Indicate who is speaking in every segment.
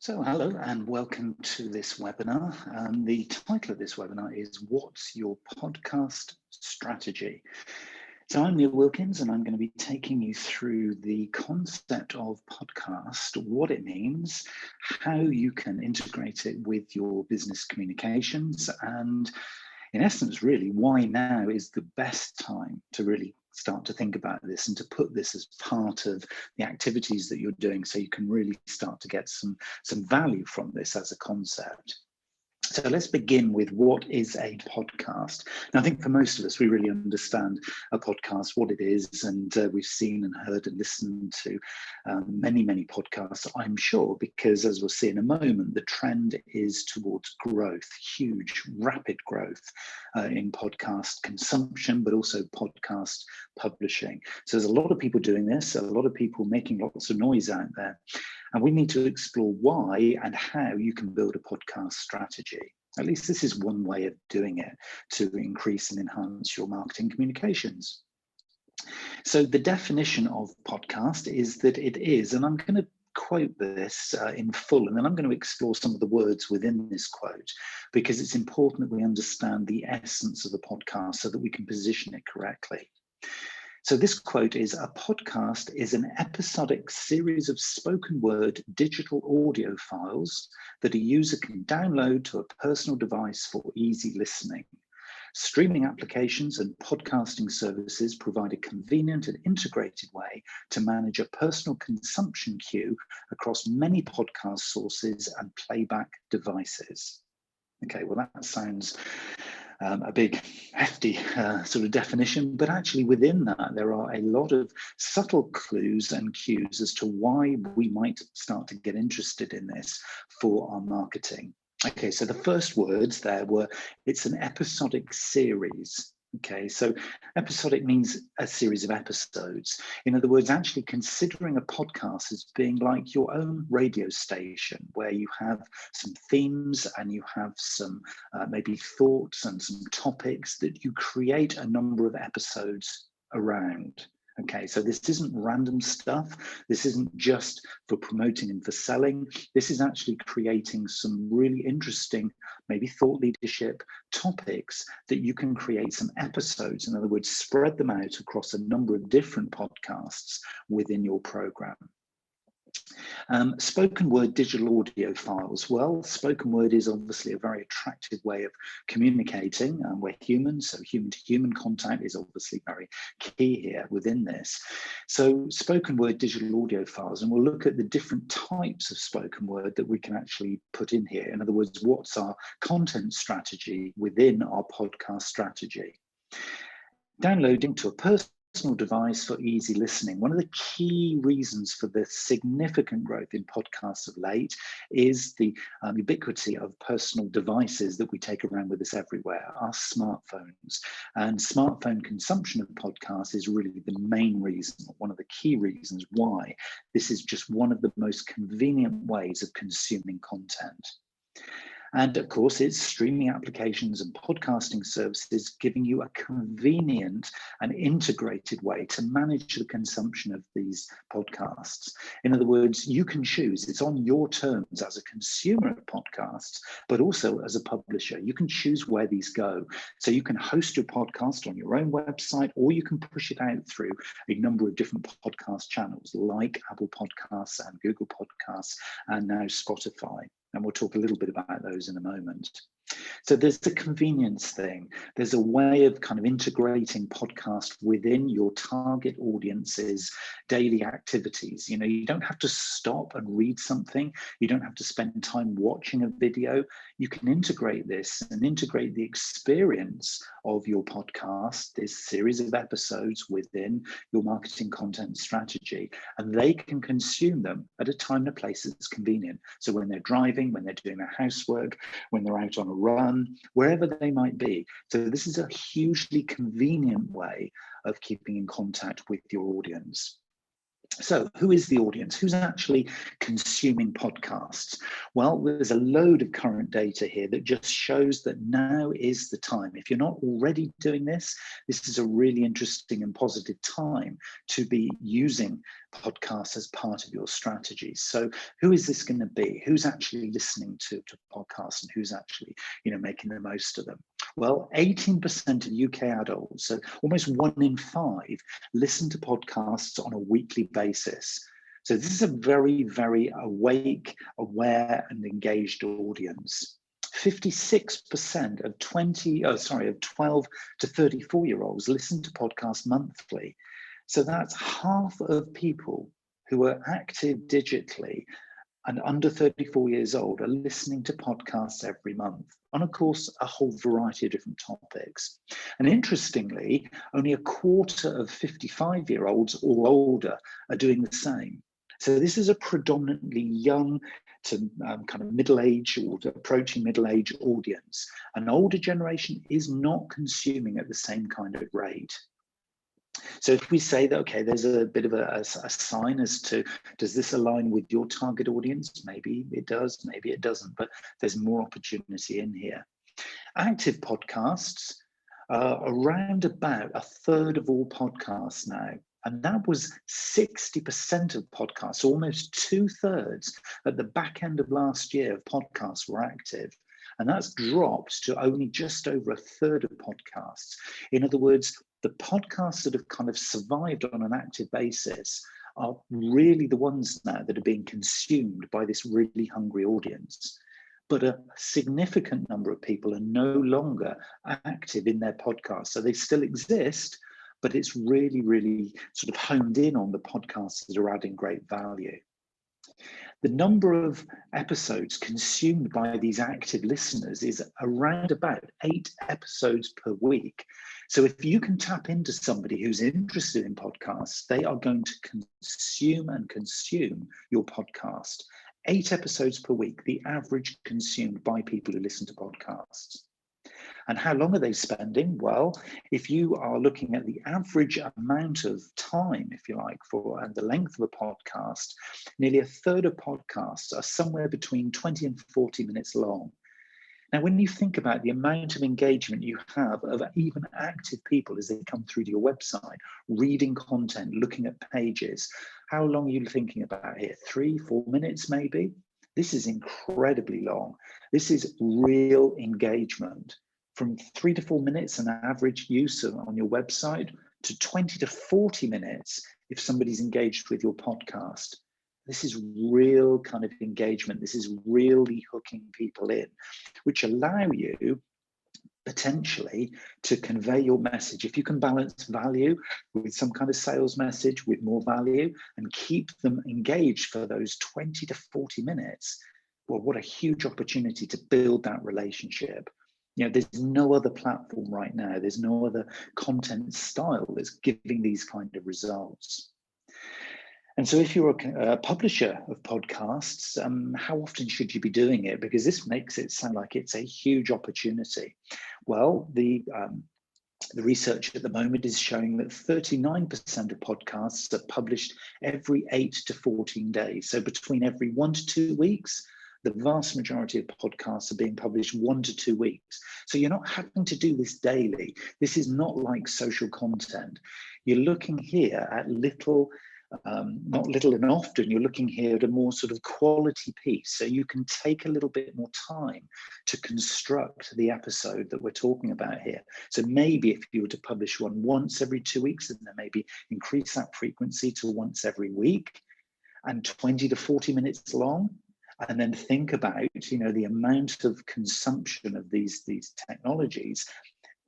Speaker 1: So hello and welcome to this webinar. The title of this webinar is What's Your Podcast Strategy? So I'm Neil Wilkins and I'm going to be taking you through the concept of podcast, what it means, how you can integrate it with your business communications, and in essence, really, why now is the best time to really start to think about this and to put this as part of the activities that you're doing so you can really start to get some value from this as a concept. So let's begin with what is a podcast. Now, I think for most of us, we really understand a podcast, what it is, and we've seen and heard and listened to many podcasts, I'm sure, because as we'll see in a moment, the trend is towards growth, huge, rapid growth in podcast consumption, but also podcast publishing. So there's a lot of people doing this, a lot of people making lots of noise out there. And we need to explore why and how you can build a podcast strategy. At least this is one way of doing it to increase and enhance your marketing communications. So the definition of podcast is that it is, and I'm going to quote this in full, and then I'm going to explore some of the words within this quote, because it's important that we understand the essence of the podcast so that we can position it correctly. So this quote is, a podcast is an episodic series of spoken word digital audio files that a user can download to a personal device for easy listening. Streaming applications and podcasting services provide a convenient and integrated way to manage a personal consumption queue across many podcast sources and playback devices. Okay, well, that sounds a big, hefty sort of definition, but actually within that, there are a lot of subtle clues and cues as to why we might start to get interested in this for our marketing. Okay, so the first words there were, it's an episodic series. Okay, so episodic means a series of episodes. In other words, actually considering a podcast as being like your own radio station where you have some themes and you have some maybe thoughts and some topics that you create a number of episodes around. Okay, so this isn't random stuff. This isn't just for promoting and for selling. This is actually creating some really interesting, maybe thought leadership topics that you can create some episodes. In other words, spread them out across a number of different podcasts within your program. Spoken word digital audio files. Well, spoken word is obviously a very attractive way of communicating. We're humans, so human-to-human contact is obviously very key here within this. So spoken word digital audio files, and we'll look at the different types of spoken word that we can actually put in here. In other words, what's our content strategy within our podcast strategy? Downloading to a personal device for easy listening. One of the key reasons for the significant growth in podcasts of late is the ubiquity of personal devices that we take around with us everywhere, our smartphones. And smartphone consumption of podcasts is really the main reason, one of the key reasons why this is just one of the most convenient ways of consuming content. And of course, it's streaming applications and podcasting services giving you a convenient and integrated way to manage the consumption of these podcasts. In other words, you can choose, it's on your terms as a consumer of podcasts, but also as a publisher. You can choose where these go. So you can host your podcast on your own website, or you can push it out through a number of different podcast channels like Apple Podcasts and Google Podcasts and now Spotify. And we'll talk a little bit about those in a moment. So there's the convenience thing. There's a way of kind of integrating podcast within your target audience's daily activities. You know, you don't have to stop and read something. You don't have to spend time watching a video. You can integrate this and integrate the experience of your podcast, this series of episodes within your marketing content strategy, and they can consume them at a time and a place that's convenient. So when they're driving, when they're doing their housework, when they're out on a run, wherever they might be. So this is a hugely convenient way of keeping in contact with your audience. So who is the audience? Who's actually consuming podcasts? Well, there's a load of current data here that just shows that now is the time. If you're not already doing this, this is a really interesting and positive time to be using podcasts as part of your strategy. So who is this going to be? Who's actually listening to podcasts and who's actually, making the most of them? Well, 18% of UK adults, so almost 1 in 5, listen to podcasts on a weekly basis. So this is a very, very awake, aware, and engaged audience. 56% of 12 to 34-year-olds listen to podcasts monthly. So that's half of people who are active digitally and under 34 years old are listening to podcasts every month on, of course, a whole variety of different topics. And interestingly, only a quarter of 55-year-olds or older are doing the same. So this is a predominantly young to kind of middle-age or approaching middle-age audience. An older generation is not consuming at the same kind of rate. So if we say that, okay, there's a bit of a sign as to, does this align with your target audience? Maybe it does, maybe it doesn't, but there's more opportunity in here. Active podcasts are around about a third of all podcasts now. And that was 60% of podcasts, almost 2/3 at the back end of last year of podcasts were active. And that's dropped to only just over a third of podcasts. In other words, the podcasts that have kind of survived on an active basis are really the ones now that are being consumed by this really hungry audience. But a significant number of people are no longer active in their podcasts. So they still exist, but it's really, really sort of honed in on the podcasts that are adding great value. The number of episodes consumed by these active listeners is around about 8 episodes per week. So if you can tap into somebody who's interested in podcasts, they are going to consume your podcast. 8 episodes per week, the average consumed by people who listen to podcasts. And how long are they spending? Well, if you are looking at the average amount of time, if you like, and the length of a podcast, nearly a third of podcasts are somewhere between 20 and 40 minutes long. Now, when you think about the amount of engagement you have of even active people as they come through to your website, reading content, looking at pages, how long are you thinking about here? 3-4 minutes, maybe? This is incredibly long. This is real engagement. From 3 to 4 minutes, an average use on your website, to 20 to 40 minutes if somebody's engaged with your podcast. This is real kind of engagement. This is really hooking people in, which allow you potentially to convey your message. If you can balance value with some kind of sales message with more value and keep them engaged for those 20 to 40 minutes, well, what a huge opportunity to build that relationship. There's no other platform right now. There's no other content style that's giving these kind of results. And so if you're a publisher of podcasts, how often should you be doing it? Because this makes it sound like it's a huge opportunity. Well, the research at the moment is showing that 39% of podcasts are published every 8 to 14 days. So between every 1 to 2 weeks, the vast majority of podcasts are being published 1 to 2 weeks. So you're not having to do this daily. This is not like social content. You're looking here at not little and often, you're looking here at a more sort of quality piece. So you can take a little bit more time to construct the episode that we're talking about here. So maybe if you were to publish one once every 2 weeks, and then maybe increase that frequency to once every week and 20 to 40 minutes long. And then think about, the amount of consumption of these technologies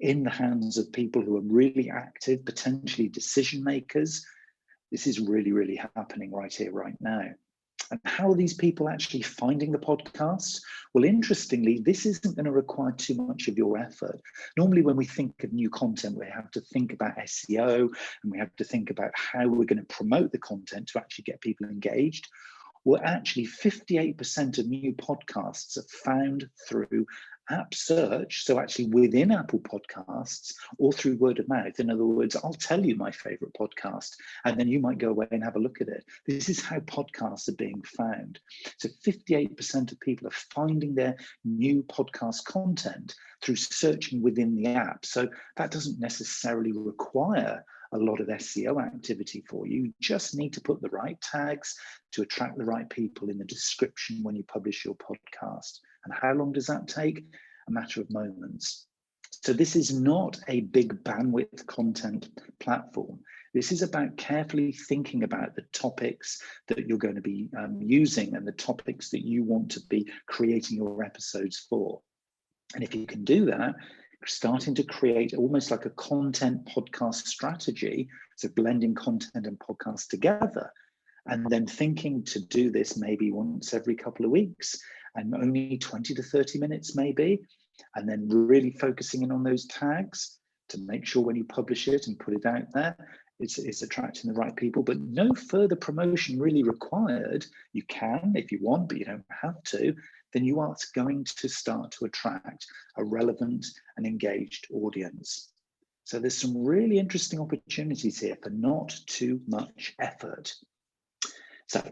Speaker 1: in the hands of people who are really active, potentially decision makers. This is really, really happening right here, right now. And how are these people actually finding the podcasts? Well, interestingly, this isn't going to require too much of your effort. Normally, when we think of new content, we have to think about SEO and we have to think about how we're going to promote the content to actually get people engaged. Well, actually 58% of new podcasts are found through app search, so actually within Apple Podcasts, or through word of mouth. In other words, I'll tell you my favorite podcast, and then you might go away and have a look at it. This is how podcasts are being found. So 58% of people are finding their new podcast content through searching within the app. So that doesn't necessarily require a lot of SEO activity for you. You just need to put the right tags to attract the right people in the description when you publish your podcast. And how long does that take? A matter of moments. So this is not a big bandwidth content platform. This is about carefully thinking about the topics that you're going to be using and the topics that you want to be creating your episodes for. And if you can do that, starting to create almost like a content podcast strategy, so blending content and podcasts together, and then thinking to do this maybe once every couple of weeks and only 20 to 30 minutes maybe, and then really focusing in on those tags to make sure when you publish it and put it out there, it's attracting the right people, but no further promotion really required. You can if you want, but you don't have to. Then you are going to start to attract a relevant and engaged audience. So there's some really interesting opportunities here for not too much effort. So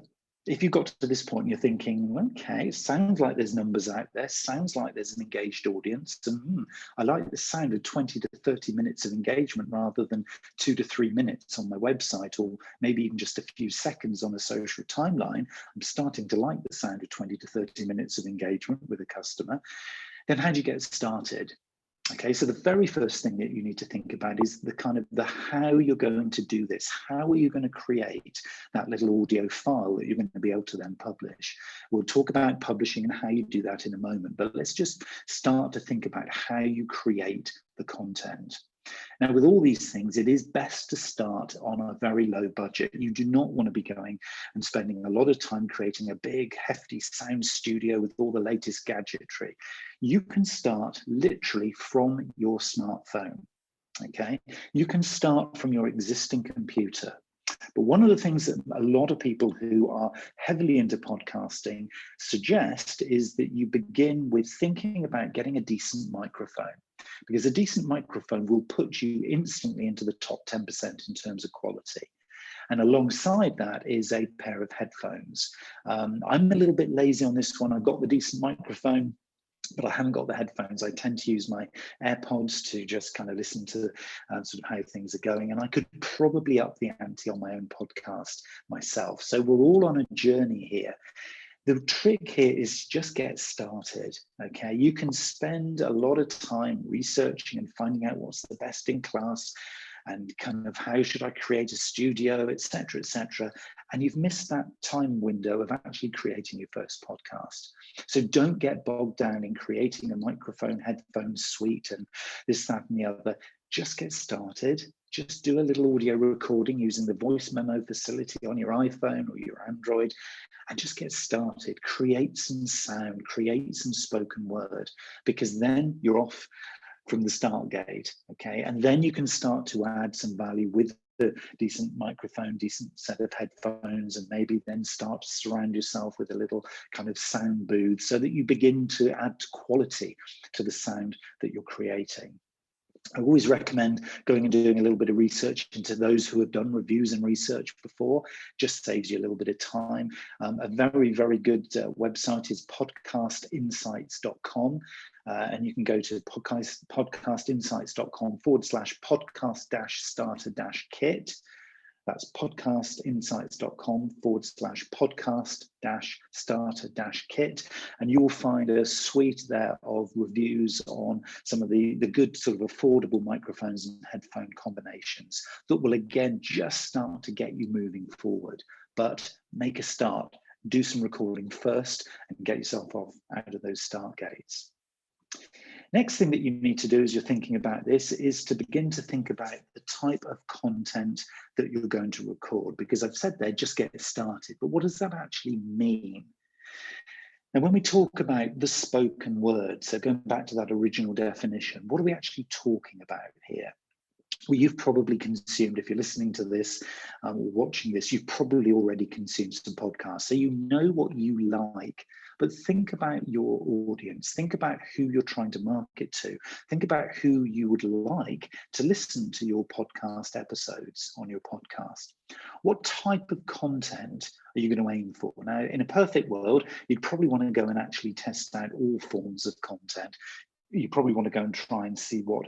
Speaker 1: if you got to this point, you're thinking, okay, it sounds like there's numbers out there, sounds like there's an engaged audience, and I like the sound of 20 to 30 minutes of engagement rather than 2 to 3 minutes on my website, or maybe even just a few seconds on a social timeline. I'm starting to like the sound of 20 to 30 minutes of engagement with a customer. Then how do you get started? Okay, so the very first thing that you need to think about is the how you're going to do this. How are you going to create that little audio file that you're going to be able to then publish? We'll talk about publishing and how you do that in a moment, but let's just start to think about how you create the content. Now, with all these things, it is best to start on a very low budget. You do not want to be going and spending a lot of time creating a big, hefty sound studio with all the latest gadgetry. You can start literally from your smartphone, okay? You can start from your existing computer. But one of the things that a lot of people who are heavily into podcasting suggest is that you begin with thinking about getting a decent microphone, because a decent microphone will put you instantly into the top 10% in terms of quality. And alongside that is a pair of headphones. I'm a little bit lazy on this one. I've got the decent microphone, but I haven't got the headphones. I tend to use my AirPods to just kind of listen to sort of how things are going. And I could probably up the ante on my own podcast myself. So we're all on a journey here. The trick here is just get started, okay? You can spend a lot of time researching and finding out what's the best in class and kind of how should I create a studio, et cetera, and you've missed that time window of actually creating your first podcast. So don't get bogged down in creating a microphone, headphone suite and this, that, and the other. Just get started. Just do a little audio recording using the voice memo facility on your iPhone or your Android, and just get started. Create some sound, create some spoken word, because then you're off from the start gate, okay? And then you can start to add some value with the decent microphone, decent set of headphones, and maybe then start to surround yourself with a little kind of sound booth so that you begin to add quality to the sound that you're creating. I always recommend going and doing a little bit of research into those who have done reviews and research before. Just saves you a little bit of time. A very, very good website is podcastinsights.com. And you can go to podcastinsights.com/podcast-starter-kit. That's podcastinsights.com/podcast-starter-kit. And you'll find a suite there of reviews on some of the good sort of affordable microphones and headphone combinations that will again just start to get you moving forward. But make a start, do some recording first and get yourself off out of those start gates. Next thing that you need to do as you're thinking about this is to begin to think about the type of content that you're going to record, because I've said there, just get started, but what does that actually mean? Now, when we talk about the spoken word, so going back to that original definition, what are we actually talking about here? Well, you've probably consumed, if you're listening to this or watching this, you've probably already consumed some podcasts. So you know what you like, but think about your audience. Think about who you're trying to market to. Think about who you would like to listen to your podcast episodes on your podcast. What type of content are you going to aim for? Now, in a perfect world, you'd probably want to go and actually test out all forms of content. You probably want to go and try and see what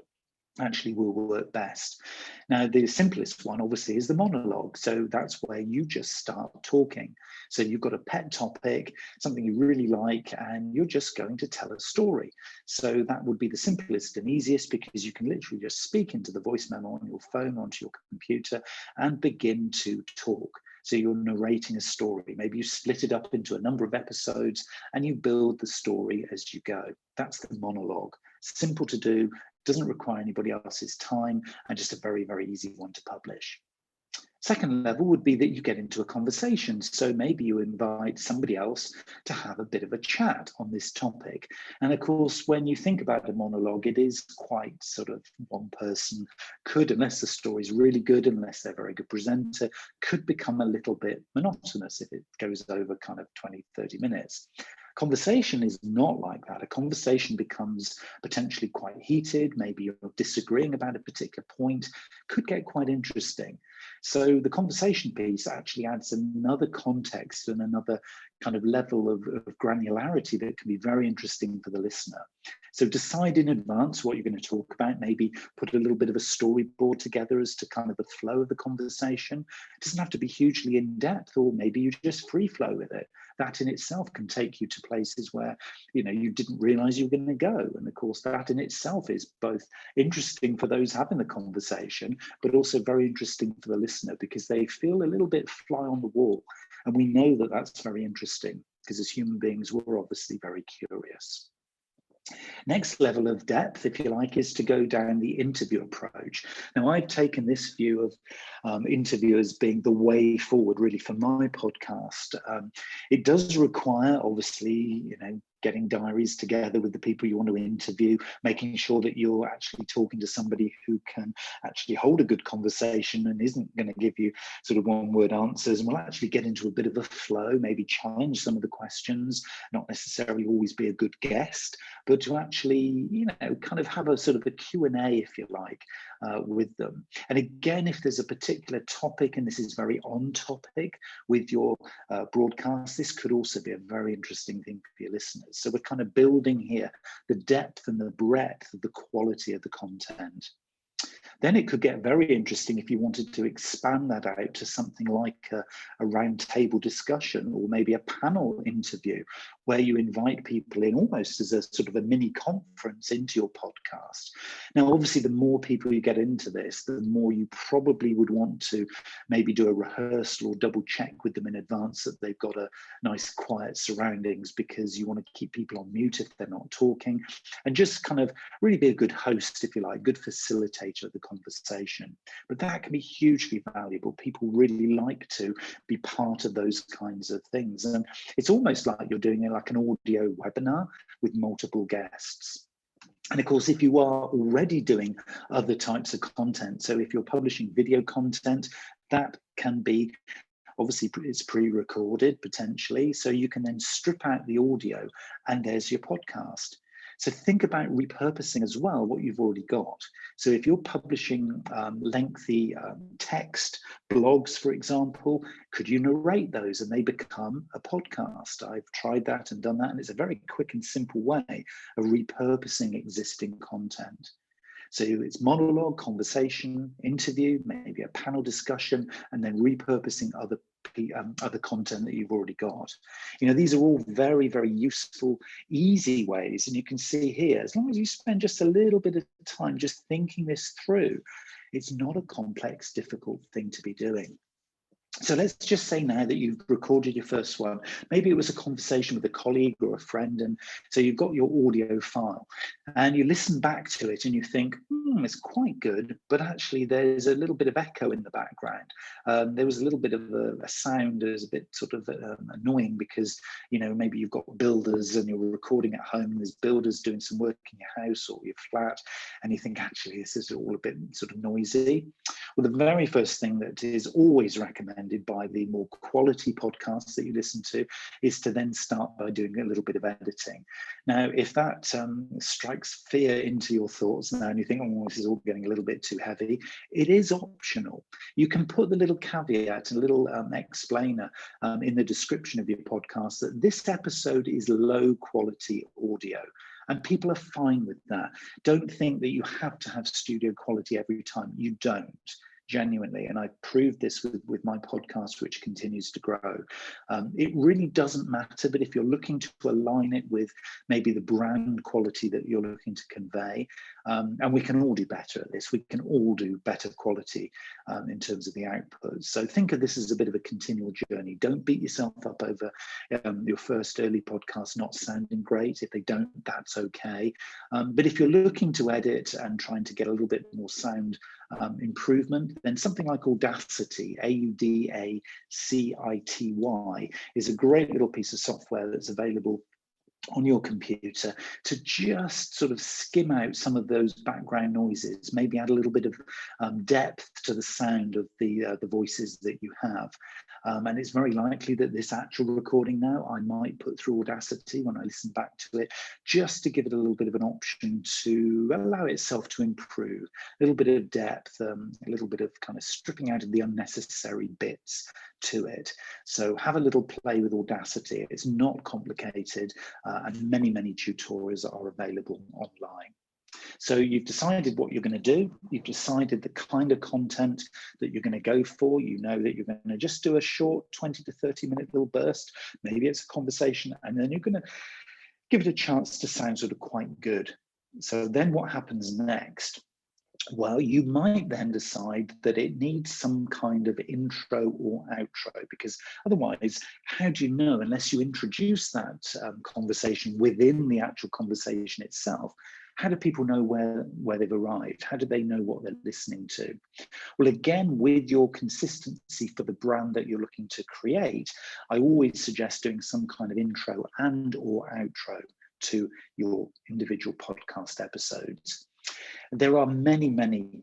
Speaker 1: actually will work best. Now, the simplest one obviously is the monologue. So that's where you just start talking. So you've got a pet topic, something you really like, and you're just going to tell a story. So that would be the simplest and easiest, because you can literally just speak into the voice memo on your phone, onto your computer, and begin to talk. So you're narrating a story. Maybe you split it up into a number of episodes and you build the story as you go. That's the monologue. Simple to do, doesn't require anybody else's time, and just a very, very easy one to publish. Second level would be that you get into a conversation. So maybe you invite somebody else to have a bit of a chat on this topic. And of course, when you think about a monologue, it is quite sort of one person could, unless the story is really good, unless they're a very good presenter, could become a little bit monotonous if it goes over kind of 20, 30 minutes. Conversation is not like that. A conversation becomes potentially quite heated. Maybe you're disagreeing about a particular point, could get quite interesting. So the conversation piece actually adds another context and another kind of level of granularity that can be very interesting for the listener. So decide in advance what you're going to talk about, maybe put a little bit of a storyboard together as to kind of the flow of the conversation. It doesn't have to be hugely in depth, or maybe you just free flow with it. That in itself can take you to places where, you didn't realize you were going to go. And of course, that in itself is both interesting for those having the conversation, but also very interesting for the listener, because they feel a little bit fly on the wall. And we know that that's very interesting, because as human beings, we're obviously very curious. Next level of depth, if you like, is to go down the interview approach. Now, I've taken this view of interview as being the way forward, really, for my podcast. It does require, obviously, getting diaries together with the people you want to interview, making sure that you're actually talking to somebody who can actually hold a good conversation and isn't going to give you sort of one-word answers, and will actually get into a bit of a flow, maybe challenge some of the questions, not necessarily always be a good guest, but to actually, kind of have a sort of a Q&A, if you like, with them. And again, if there's a particular topic, and this is very on topic with your broadcast, this could also be a very interesting thing for your listeners. So we're kind of building here the depth and the breadth of the quality of the content. Then it could get very interesting if you wanted to expand that out to something like a roundtable discussion, or maybe a panel interview, where you invite people in almost as a sort of a mini conference into your podcast. Now, obviously, the more people you get into this, the more you probably would want to maybe do a rehearsal or double check with them in advance that they've got a nice quiet surroundings, because you want to keep people on mute if they're not talking, and just kind of really be a good host, if you like, good facilitator of the conversation. But that can be hugely valuable. People really like to be part of those kinds of things. And it's almost like you're doing like an audio webinar with multiple guests. And of course, if you are already doing other types of content, so if you're publishing video content, that can be, obviously it's pre-recorded potentially, so you can then strip out the audio and there's your podcast. So think about repurposing as well what you've already got. So if you're publishing lengthy text blogs, for example, could you narrate those and they become a podcast? I've tried that and done that, and it's a very quick and simple way of repurposing existing content. So it's monologue, conversation, interview, maybe a panel discussion, and then repurposing other content that you've already got. These are all very, very useful, easy ways. And you can see here, as long as you spend just a little bit of time just thinking this through, it's not a complex, difficult thing to be doing. So let's just say now that you've recorded your first one. Maybe it was a conversation with a colleague or a friend, and so you've got your audio file and you listen back to it and you think, it's quite good, but actually there's a little bit of echo in the background. There was a little bit of a sound that was a bit sort of annoying because, maybe you've got builders and you're recording at home and there's builders doing some work in your house or your flat, and you think, actually, this is all a bit sort of noisy. Well, the very first thing that is always recommended by the more quality podcasts that you listen to is to then start by doing a little bit of editing. Now, if that strikes fear into your thoughts now and you think, this is all getting a little bit too heavy, it is optional. You can put the little caveat, a little explainer in the description of your podcast that this episode is low quality audio. And people are fine with that. Don't think that you have to have studio quality every time. You don't, genuinely. And I proved this with my podcast, which continues to grow. It really doesn't matter, but if you're looking to align it with maybe the brand quality that you're looking to convey, and we can all do better at this, we can all do better quality in terms of the output. So think of this as a bit of a continual journey. Don't beat yourself up over your first early podcast not sounding great. If they don't, that's okay. But if you're looking to edit and trying to get a little bit more sound improvement, then something like Audacity, Audacity, is a great little piece of software that's available on your computer to just sort of skim out some of those background noises, maybe add a little bit of depth to the sound of the voices that you have. And it's very likely that this actual recording now I might put through Audacity when I listen back to it, just to give it a little bit of an option to allow itself to improve, a little bit of depth, a little bit of kind of stripping out of the unnecessary bits to it. So have a little play with Audacity. It's not complicated, and many tutorials are available online. So you've decided what you're going to do. You've decided the kind of content that you're going to go for. You know that you're going to just do a short 20 to 30 minute little burst. Maybe it's a conversation, and then you're going to give it a chance to sound sort of quite good. So then what happens next? Well, you might then decide that it needs some kind of intro or outro, because otherwise, how do you know, unless you introduce that conversation within the actual conversation itself, how do people know where they've arrived? How do they know what they're listening to? Well, again, with your consistency for the brand that you're looking to create, I always suggest doing some kind of intro and or outro to your individual podcast episodes. There are many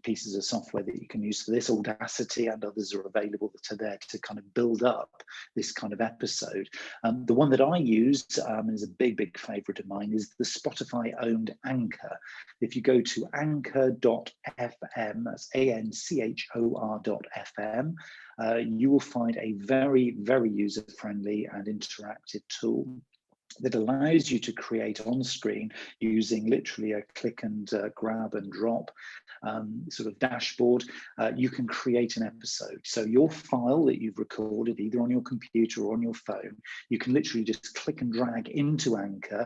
Speaker 1: pieces of software that you can use for this. Audacity and others are available that are there to kind of build up this kind of episode. The one that I use is a big favorite of mine, is the Spotify owned Anchor. If you go to anchor.fm, that's anchor.fm, you will find a very user-friendly and interactive tool that allows you to create on screen using literally a click and grab and drop sort of dashboard. You can create an episode. So your file that you've recorded either on your computer or on your phone, you can literally just click and drag into Anchor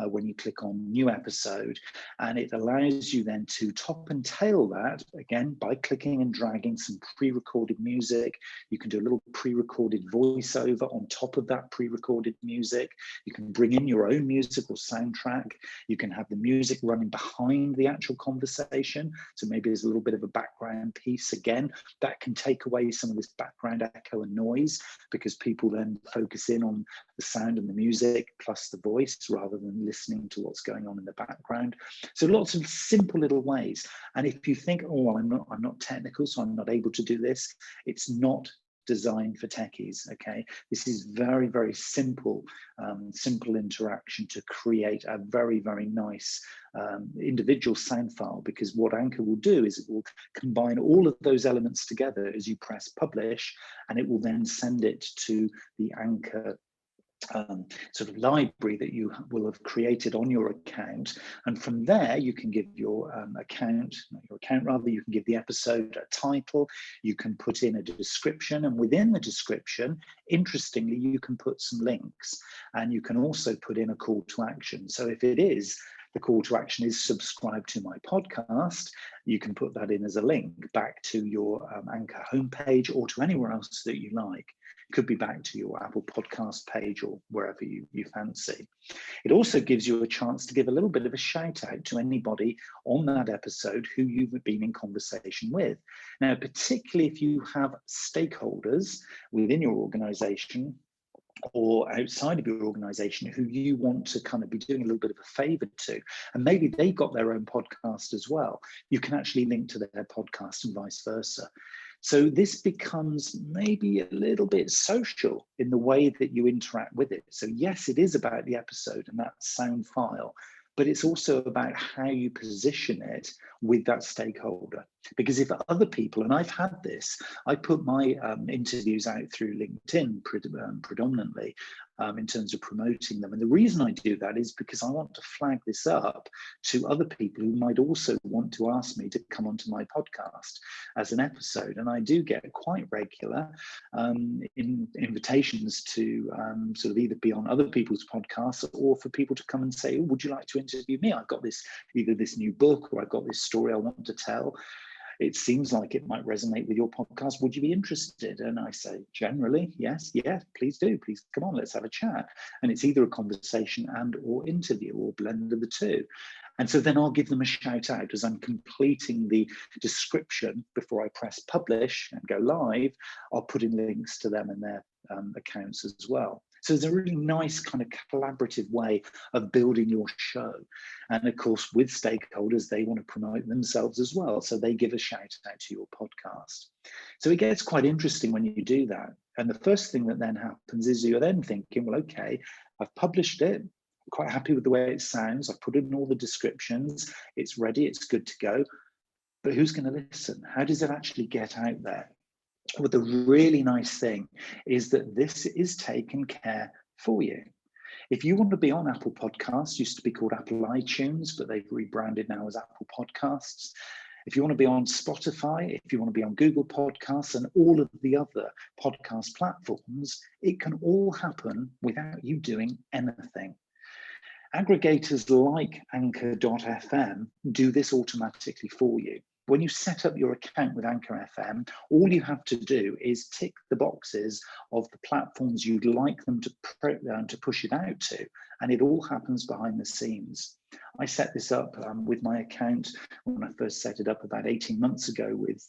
Speaker 1: when you click on new episode, and it allows you then to top and tail that again by clicking and dragging some pre-recorded music. You can do a little pre-recorded voiceover on top of that pre-recorded music. You can bring in your own musical soundtrack. You can have the music running behind the actual conversation. So maybe there's a little bit of a background piece. Again, that can take away some of this background echo and noise, because people then focus in on the sound and the music plus the voice rather than listening to what's going on in the background. So lots of simple little ways. And if you think, oh, I'm not technical, so I'm not able to do this, it's not designed for techies. Okay, this is very simple interaction to create a very nice individual sound file, because what Anchor will do is it will combine all of those elements together as you press publish, and it will then send it to the Anchor sort of library that you will have created on your account. And from there, you can give your you can give the episode a title, you can put in a description, and within the description, interestingly, you can put some links, and you can also put in a call to action. So if it is the call to action is subscribe to my podcast, you can put that in as a link back to your Anchor homepage or to anywhere else that you like. It could be back to your Apple Podcast page or wherever you fancy. It also gives you a chance to give a little bit of a shout out to anybody on that episode who you've been in conversation with. Now, particularly if you have stakeholders within your organization or outside of your organization who you want to kind of be doing a little bit of a favor to, and maybe they've got their own podcast as well, you can actually link to their podcast and vice versa. So this becomes maybe a little bit social in the way that you interact with it. So yes, it is about the episode and that sound file, but it's also about how you position it with that stakeholder. Because if other people, and I've had this, I put my interviews out through LinkedIn predominantly in terms of promoting them. And the reason I do that is because I want to flag this up to other people who might also want to ask me to come onto my podcast as an episode. And I do get quite regular invitations to sort of either be on other people's podcasts or for people to come and say, oh, would you like to interview me? I've got this, either this new book or I've got this story I want to tell. It seems like it might resonate with your podcast. Would you be interested? And I say, generally, yes, please do. Please come on, let's have a chat. And it's either a conversation and or interview or blend of the two. And so then I'll give them a shout out as I'm completing the description before I press publish and go live. I'll put in links to them and their accounts as well. So it's a really nice kind of collaborative way of building your show. And of course, with stakeholders, they want to promote themselves as well. So they give a shout out to your podcast. So it gets quite interesting when you do that. And the first thing that then happens is you're then thinking, well, okay, I've published it. I'm quite happy with the way it sounds. I've put in all the descriptions. It's ready. It's good to go. But who's going to listen? How does it actually get out there? Well, the really nice thing is that this is taken care for you. If you want to be on Apple Podcasts, used to be called Apple iTunes, but they've rebranded now as Apple Podcasts. If you want to be on Spotify, if you want to be on Google Podcasts and all of the other podcast platforms, it can all happen without you doing anything. Aggregators like Anchor.fm do this automatically for you. When you set up your account with Anchor FM, all you have to do is tick the boxes of the platforms you'd like them to push it out to, and it all happens behind the scenes. I set this up with my account when I first set it up about 18 months ago with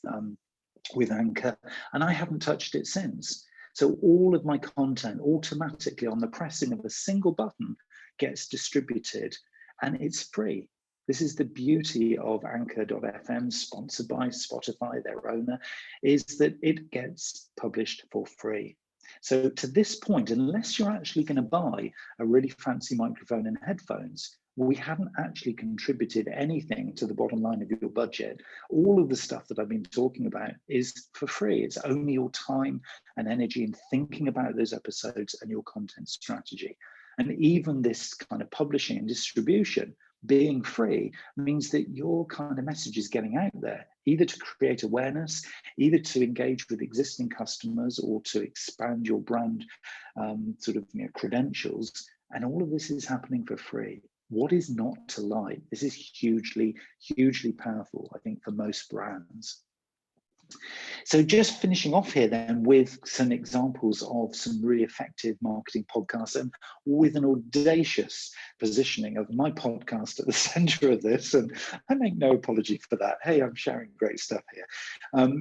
Speaker 1: Anchor, and I haven't touched it since. So all of my content automatically on the pressing of a single button gets distributed, and it's free. This is the beauty of Anchor.fm, sponsored by Spotify, their owner, is that it gets published for free. So to this point, unless you're actually going to buy a really fancy microphone and headphones, we haven't actually contributed anything to the bottom line of your budget. All of the stuff that I've been talking about is for free. It's only your time and energy in thinking about those episodes and your content strategy. And even this kind of publishing and distribution being free means that your kind of message is getting out there, either to create awareness, either to engage with existing customers or to expand your brand credentials. And all of this is happening for free. What is not to like? This is hugely, hugely powerful, I think, for most brands. So just finishing off here then with some examples of some really effective marketing podcasts and with an audacious positioning of my podcast at the center of this. And I make no apology for that. Hey, I'm sharing great stuff here.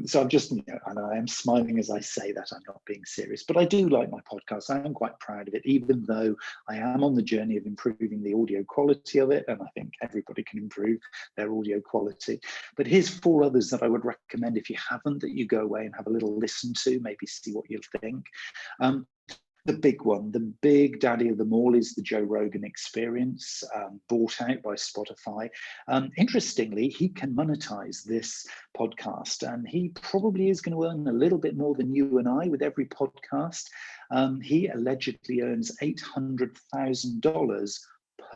Speaker 1: So I'm just, and I am smiling as I say that, I'm not being serious, but I do like my podcast. I am quite proud of it, even though I am on the journey of improving the audio quality of it. And I think everybody can improve their audio quality. But here's 4 others that I would recommend if you haven't, that you go away and have a little listen to, maybe see what you think. The big one, the big daddy of them all, is the Joe Rogan Experience, bought out by Spotify. Interestingly, he can monetize this podcast, and he probably is going to earn a little bit more than you and I with every podcast. He allegedly earns $800,000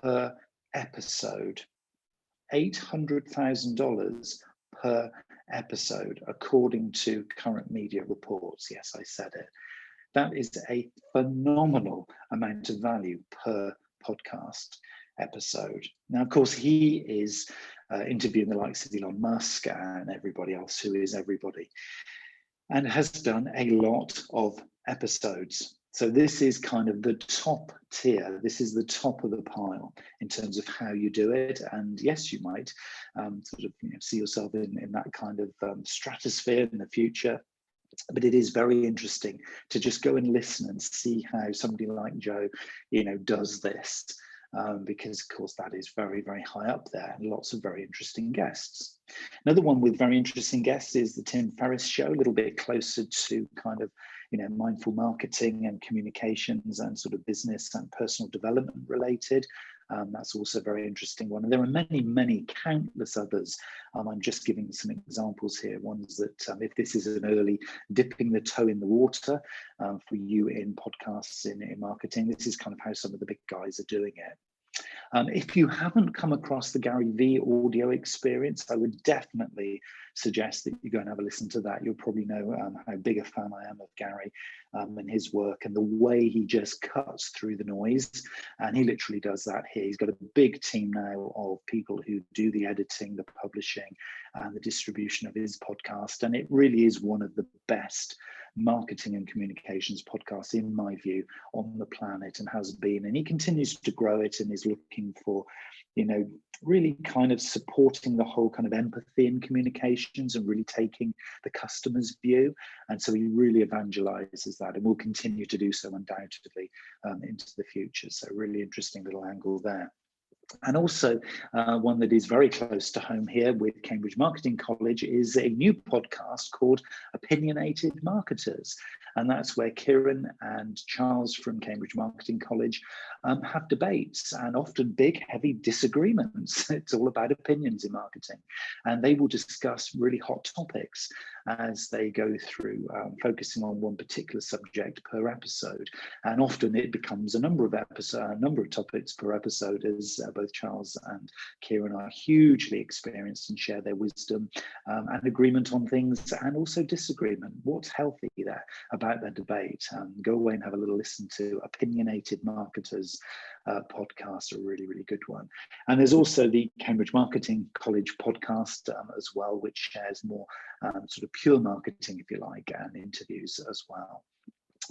Speaker 1: per episode. $800,000 per episode, according to current media reports. Yes, I said it. That is a phenomenal amount of value per podcast episode. Now, of course, he is interviewing the likes of Elon Musk and everybody else who is everybody, and has done a lot of episodes. So this is kind of the top tier. This is the top of the pile in terms of how you do it. And yes, you might sort of see yourself in that kind of stratosphere in the future. But it is very interesting to just go and listen and see how somebody like Joe, does this. Because of course that is very, very high up there, and lots of very interesting guests. Another one with very interesting guests is the Tim Ferriss show, a little bit closer to kind of mindful marketing and communications and sort of business and personal development related. That's also a very interesting one. And there are many, many countless others. I'm just giving some examples here, ones that if this is an early dipping the toe in the water for you in podcasts, in marketing, this is kind of how some of the big guys are doing it. If you haven't come across the Gary V audio experience, I would definitely suggest that you go and have a listen to that. You'll probably know how big a fan I am of Gary and his work and the way he just cuts through the noise. And he literally does that here. He's got a big team now of people who do the editing, the publishing, and the distribution of his podcast. And it really is one of the best marketing and communications podcasts, in my view, on the planet, and has been. And he continues to grow it and is looking for, really kind of supporting the whole kind of empathy in communications and really taking the customer's view. And so he really evangelizes that and will continue to do so undoubtedly into the future. So really interesting little angle there. And also one that is very close to home here with Cambridge Marketing College is a new podcast called Opinionated Marketers. And that's where Kieran and Charles from Cambridge Marketing College have debates and often big, heavy disagreements. It's all about opinions in marketing. And they will discuss really hot topics as they go through, focusing on one particular subject per episode. And often it becomes a number of topics per episode, as both Charles and Kieran are hugely experienced and share their wisdom and agreement on things, and also disagreement. What's healthy there about their debate? Go away and have a little listen to Opinionated Marketers podcast, a really, really good one. And there's also the Cambridge Marketing College podcast as well, which shares more sort of pure marketing, if you like, and interviews as well.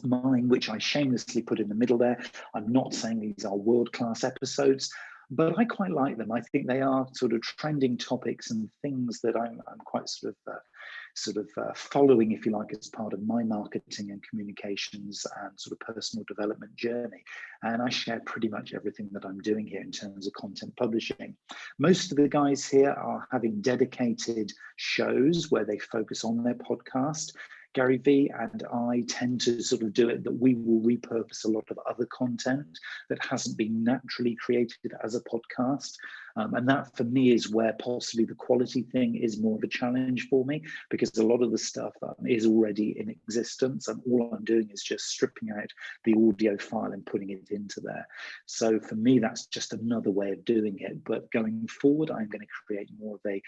Speaker 1: Mine, which I shamelessly put in the middle there, I'm not saying these are world-class episodes, but I quite like them. I think they are sort of trending topics and things that I'm quite sort of following, if you like, as part of my marketing and communications and sort of personal development journey. And I share pretty much everything that I'm doing here in terms of content publishing. Most of the guys here are having dedicated shows where they focus on their podcast. Gary V and I tend to sort of do it that we will repurpose a lot of other content that hasn't been naturally created as a podcast. And that for me is where possibly the quality thing is more of a challenge for me, because a lot of the stuff is already in existence and all I'm doing is just stripping out the audio file and putting it into there. So for me, that's just another way of doing it. But going forward, I'm going to create more of a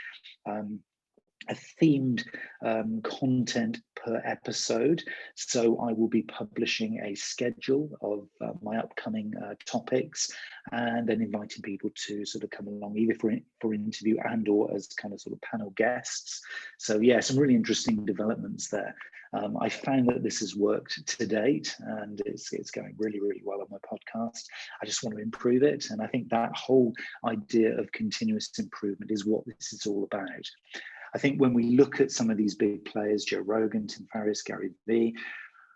Speaker 1: themed content per episode. So I will be publishing a schedule of my upcoming topics and then inviting people to sort of come along either for interview and or as kind of sort of panel guests. So yeah, some really interesting developments there. I found that this has worked to date and it's going really, really well on my podcast. I just want to improve it. And I think that whole idea of continuous improvement is what this is all about. I think when we look at some of these big players, Joe Rogan, Tim Ferriss, Gary V,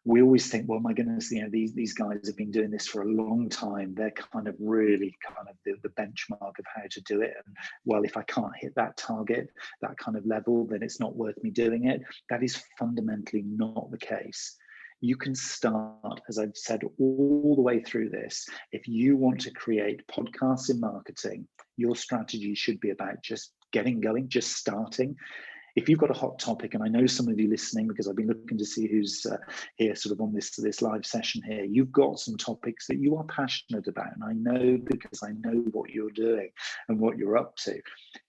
Speaker 1: we always think, well, my goodness, these guys have been doing this for a long time. They're kind of really kind of the benchmark of how to do it. And well, if I can't hit that target, that kind of level, then it's not worth me doing it. That is fundamentally not the case. You can start, as I've said all the way through this, if you want to create podcasts in marketing, your strategy should be about just getting going, just starting. If you've got a hot topic, and I know some of you listening, because I've been looking to see who's here sort of on this live session here, you've got some topics that you are passionate about, and I know because I know what you're doing and what you're up to.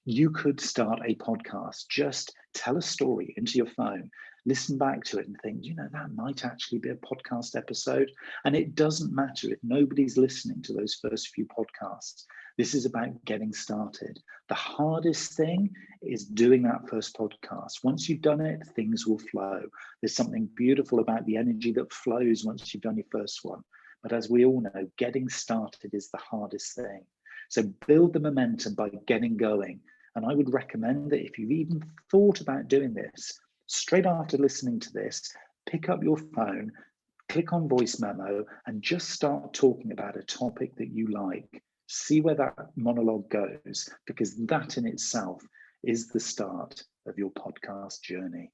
Speaker 1: You could start a podcast, just tell a story into your phone listen back to it and think, that might actually be a podcast episode. And it doesn't matter if nobody's listening to those first few podcasts. This is about getting started. The hardest thing is doing that first podcast. Once you've done it, things will flow. There's something beautiful about the energy that flows once you've done your first one. But as we all know, getting started is the hardest thing. So build the momentum by getting going. And I would recommend that if you've even thought about doing this, straight after listening to this, pick up your phone, click on voice memo, and just start talking about a topic that you like. See where that monologue goes, because that in itself is the start of your podcast journey.